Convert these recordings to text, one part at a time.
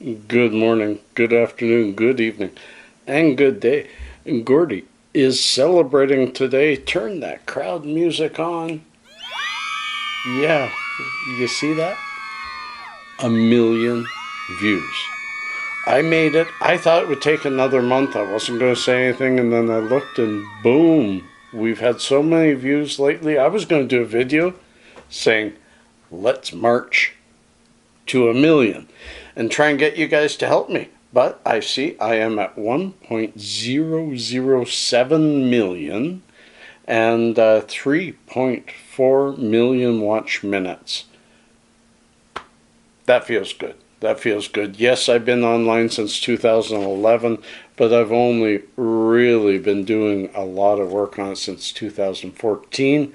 Good morning, good afternoon, good evening, and good day. Gordy is celebrating today. Turn that crowd music on. Yeah, you see that? 1 million views. I made it. I thought it would take another month. I wasn't going to say anything, and then I looked and boom, we've had so many views lately. I was going to do a video saying, let's march to 1 million and try and get you guys to help me. But I see I am at 1.007 million and 3.4 million watch minutes. That feels good. That feels good. Yes, I've been online since 2011, but I've only really been doing a lot of work on it since 2014,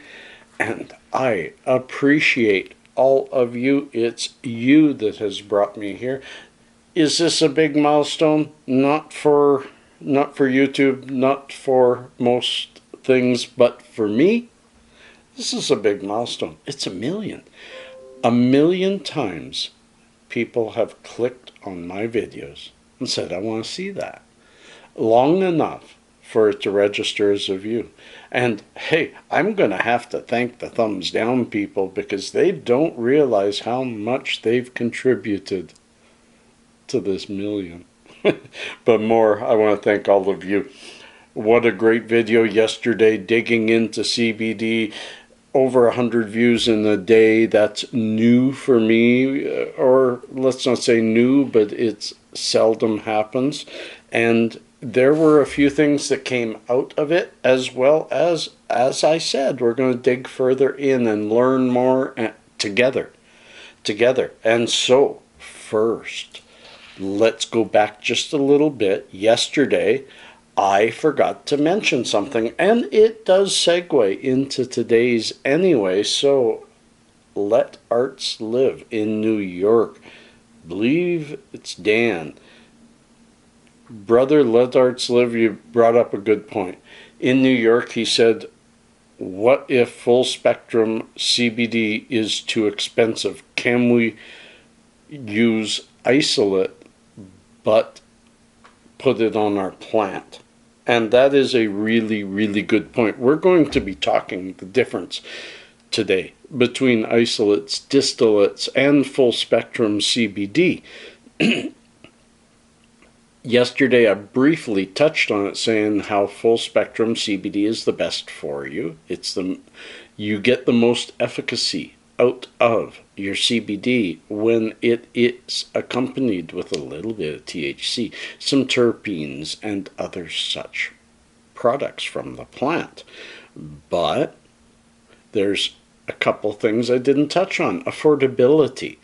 and I appreciate all of you. It's you that has brought me here. Is this a big milestone? Not for YouTube, not for most things, but for me, this is a big milestone. It's 1 million. 1 million times people have clicked on my videos and said, I want to see that. Long enough for it to register as a view. And hey, I'm going to have to thank the thumbs down people because they don't realize how much they've contributed to this 1 million. But more, I want to thank all of you. What a great video yesterday, digging into CBD. Over 100 views in a day. That's new for me, or let's not say new, but it's seldom happens. And there were a few things that came out of it, as well as I said, we're going to dig further in and learn more together. And so, first, let's go back just a little bit. Yesterday, I forgot to mention something, and it does segue into today's anyway. So, Let Arts Live in New York. Believe it's Dan. Brother, Let Arts Live, you brought up a good point. In New York, he said, what if full spectrum CBD is too expensive? Can we use isolate but put it on our plant? And that is a really, really good point. We're going to be talking the difference today between isolates, distillates, and full spectrum CBD. Yesterday I briefly touched on it, saying how full spectrum CBD is the best for you. You get the most efficacy out of your CBD when it is accompanied with a little bit of THC, some terpenes, and other such products from the plant. But there's a couple things I didn't touch on. Affordability.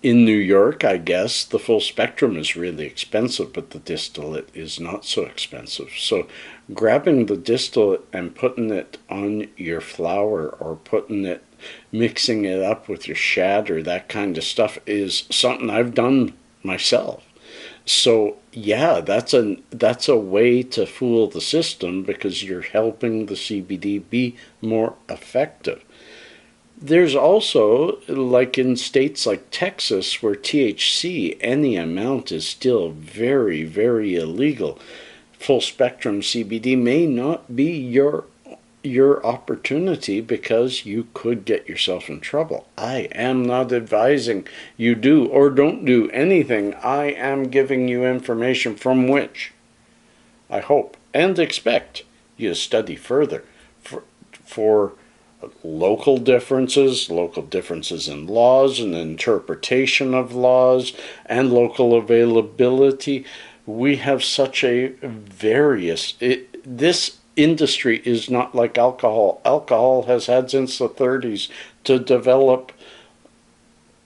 In New York, I guess, the full spectrum is really expensive, but the distillate is not so expensive. So grabbing the distillate and putting it on your flour, or mixing it up with your shad or that kind of stuff, is something I've done myself. So yeah, that's a way to fool the system, because you're helping the CBD be more effective. There's also, like in states like Texas, where THC, any amount, is still very, very illegal. Full spectrum CBD may not be your opportunity, because you could get yourself in trouble. I am not advising you do or don't do anything. I am giving you information from which I hope and expect you to study further for local differences in laws and interpretation of laws, and local availability. We have such a this industry is not like alcohol. Alcohol has had since the 30s to develop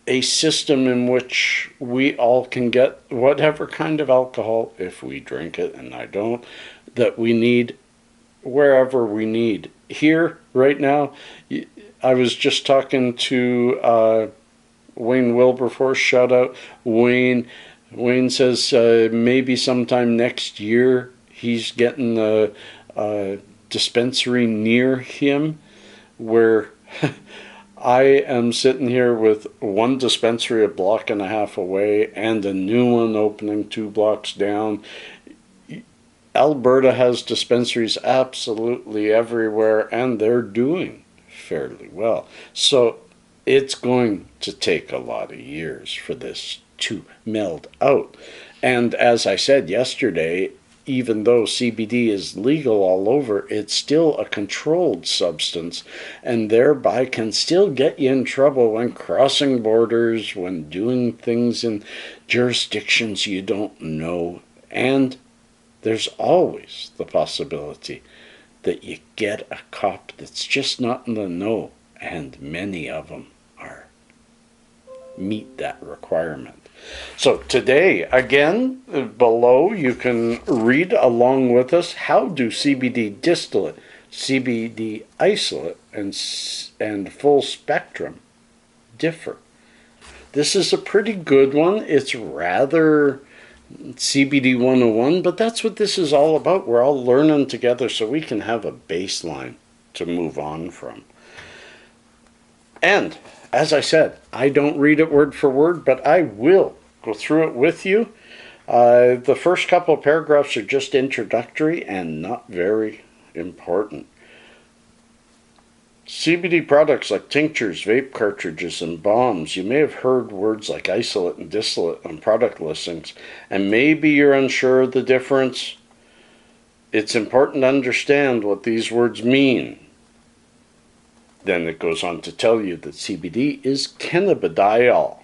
a system in which we all can get whatever kind of alcohol, if we drink it, and I don't, that we need wherever we need. Here, right now, I was just talking to Wayne Wilberforce. Shout out, Wayne. Wayne says maybe sometime next year he's getting a dispensary near him where I am sitting here with one dispensary a block and a half away and a new one opening 2 blocks down. Alberta has dispensaries absolutely everywhere, and they're doing fairly well. So it's going to take a lot of years for this to meld out. And as I said yesterday, even though CBD is legal all over, it's still a controlled substance and thereby can still get you in trouble when crossing borders, when doing things in jurisdictions you don't know. And there's always the possibility that you get a cop that's just not in the know, and many of them meet that requirement. So today, again, below you can read along with us, how do CBD distillate, CBD isolate, and full spectrum differ? This is a pretty good one. It's rather CBD 101, but that's what this is all about. We're all learning together so we can have a baseline to move on from. And as I said, I don't read it word for word, but I will go through it with you. The first couple of paragraphs are just introductory and not very important. CBD products like tinctures, vape cartridges, and balms. You may have heard words like isolate and distillate on product listings, and maybe you're unsure of the difference. It's important to understand what these words mean. Then it goes on to tell you that CBD is cannabidiol.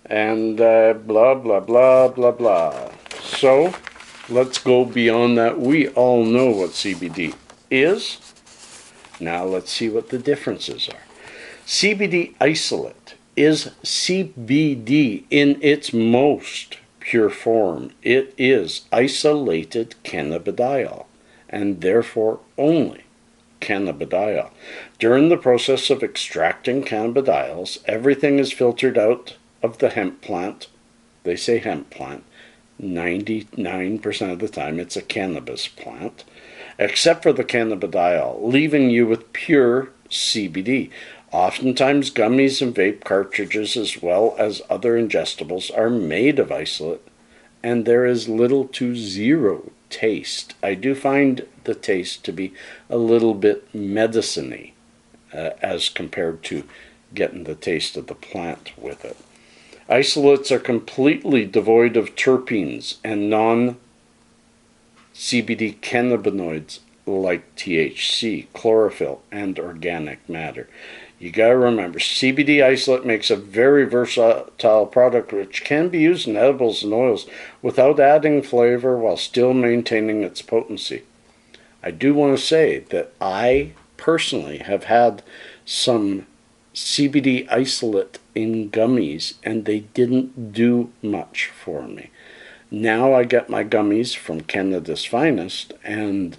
And blah, blah, blah, blah, blah. So let's go beyond that. We all know what CBD is. Now let's see what the differences are. CBD isolate is CBD in its most pure form. It is isolated cannabidiol, and therefore only cannabidiol. During the process of extracting cannabidiols, everything is filtered out of the hemp plant. They say hemp plant. 99% of the time it's a cannabis plant, except for the cannabidiol, leaving you with pure CBD. Oftentimes gummies and vape cartridges as well as other ingestibles are made of isolate, and there is little to zero taste. I do find the taste to be a little bit medicine-y as compared to getting the taste of the plant with it. Isolates are completely devoid of terpenes and non-CBD cannabinoids like THC, chlorophyll, and organic matter. You gotta remember, CBD isolate makes a very versatile product which can be used in edibles and oils without adding flavor while still maintaining its potency. I do want to say that I personally have had some CBD isolate in gummies and they didn't do much for me. Now I get my gummies from Cannadis Finest and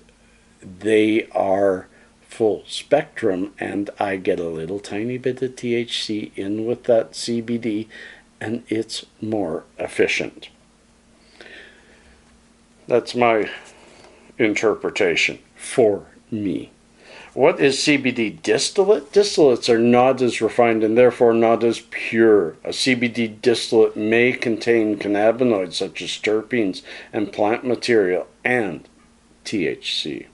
they are full spectrum, and I get a little tiny bit of THC in with that CBD, and it's more efficient. That's my interpretation for me. What is CBD distillate? Distillates are not as refined and therefore not as pure. A CBD distillate may contain cannabinoids such as terpenes and plant material and THC.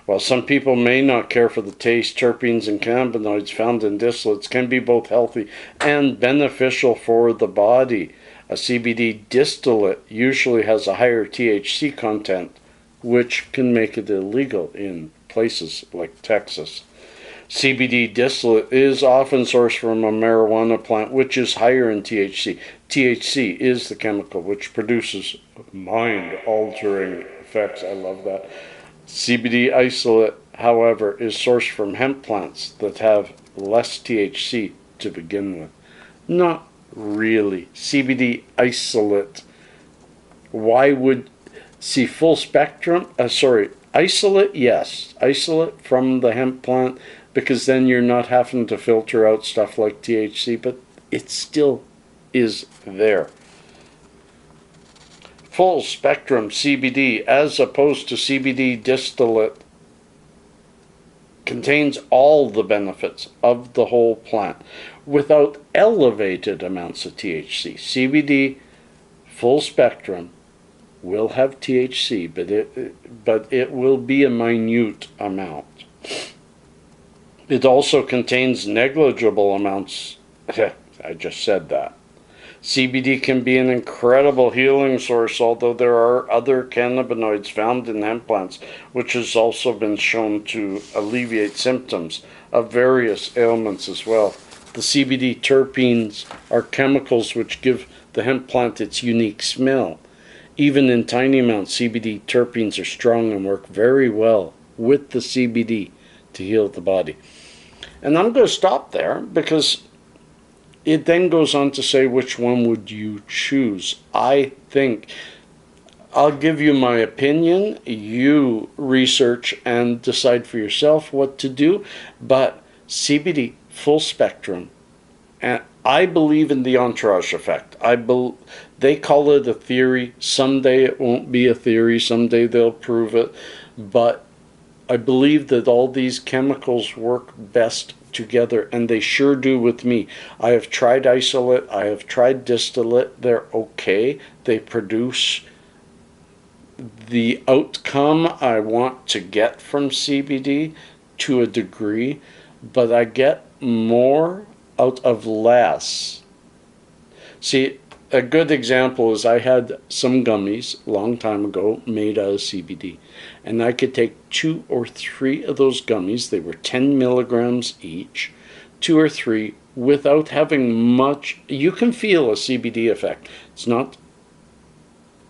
While some people may not care for the taste, terpenes and cannabinoids found in distillates can be both healthy and beneficial for the body. A CBD distillate usually has a higher THC content, which can make it illegal in places like Texas. CBD distillate is often sourced from a marijuana plant, which is higher in THC. THC is the chemical which produces mind-altering effects. I love that. CBD isolate, however, is sourced from hemp plants that have less THC to begin with. Not really. CBD isolate. Why would see full spectrum? Isolate, yes. Isolate from the hemp plant, because then you're not having to filter out stuff like THC, but it still is there. Full spectrum CBD as opposed to CBD distillate. contains all the benefits of the whole plant without elevated amounts of THC. CBD, full spectrum, will have THC, but it will be a minute amount. It also contains negligible amounts. I just said that. CBD can be an incredible healing source, although there are other cannabinoids found in hemp plants, which has also been shown to alleviate symptoms of various ailments as well. The CBD terpenes are chemicals which give the hemp plant its unique smell. Even in tiny amounts, CBD terpenes are strong and work very well with the CBD to heal the body. And I'm going to stop there because it then goes on to say, which one would you choose? I think I'll give you my opinion. You research and decide for yourself what to do. But CBD, full spectrum, and I believe in the entourage effect. They call it a theory. Someday it won't be a theory. Someday they'll prove it. But I believe that all these chemicals work best together, and they sure do with me. I have tried isolate, I have tried distillate. They're okay. They produce the outcome I want to get from CBD to a degree, but I get more out of less. See, a good example is I had some gummies a long time ago made out of CBD, and I could take 2 or 3 of those gummies. They were 10 milligrams each, 2 or 3, without having much. You can feel a CBD effect. It's not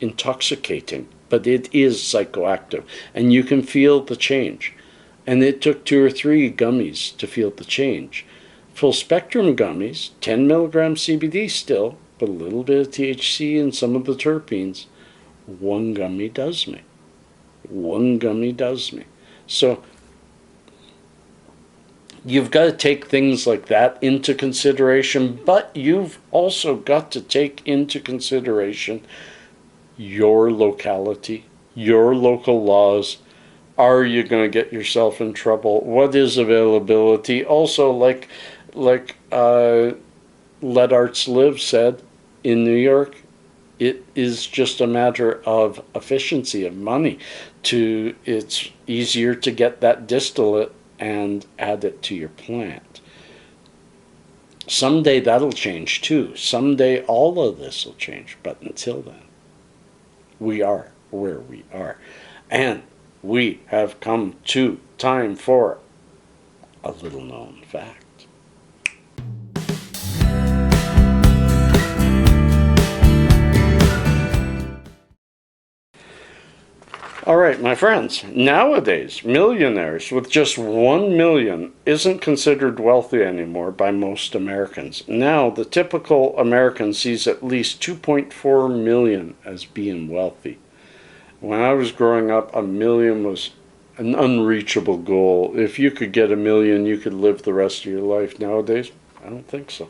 intoxicating, but it is psychoactive, and you can feel the change. And it took 2 or 3 gummies to feel the change. Full spectrum gummies, 10 milligrams CBD still, but a little bit of THC and some of the terpenes. 1 gummy does me. 1 gummy does me. So you've got to take things like that into consideration, but you've also got to take into consideration your locality, your local laws. Are you going to get yourself in trouble? What is availability? Also, like Let Arts Live said in New York, it is just a matter of efficiency, of money. It's easier to get that distillate and add it to your plant. Someday that'll change too. Someday all of this will change. But until then, we are where we are. And we have come to time for a little known fact. All right, my friends, nowadays, millionaires with just 1 million isn't considered wealthy anymore by most Americans. Now, the typical American sees at least 2.4 million as being wealthy. When I was growing up, 1 million was an unreachable goal. If you could get 1 million, you could live the rest of your life. Nowadays, I don't think so.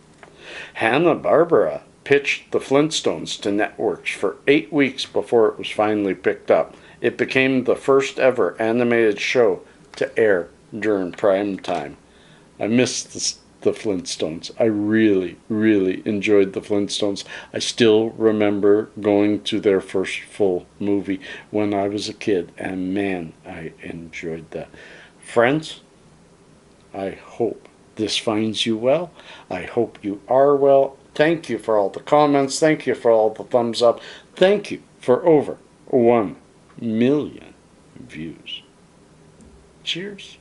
Hanna-Barbera pitched the Flintstones to networks for 8 weeks before it was finally picked up. It became the first ever animated show to air during prime time. I missed the Flintstones. I really, really enjoyed the Flintstones. I still remember going to their first full movie when I was a kid, and man, I enjoyed that. Friends, I hope this finds you well. I hope you are well. Thank you for all the comments. Thank you for all the thumbs up. Thank you for over 1 million views. Cheers.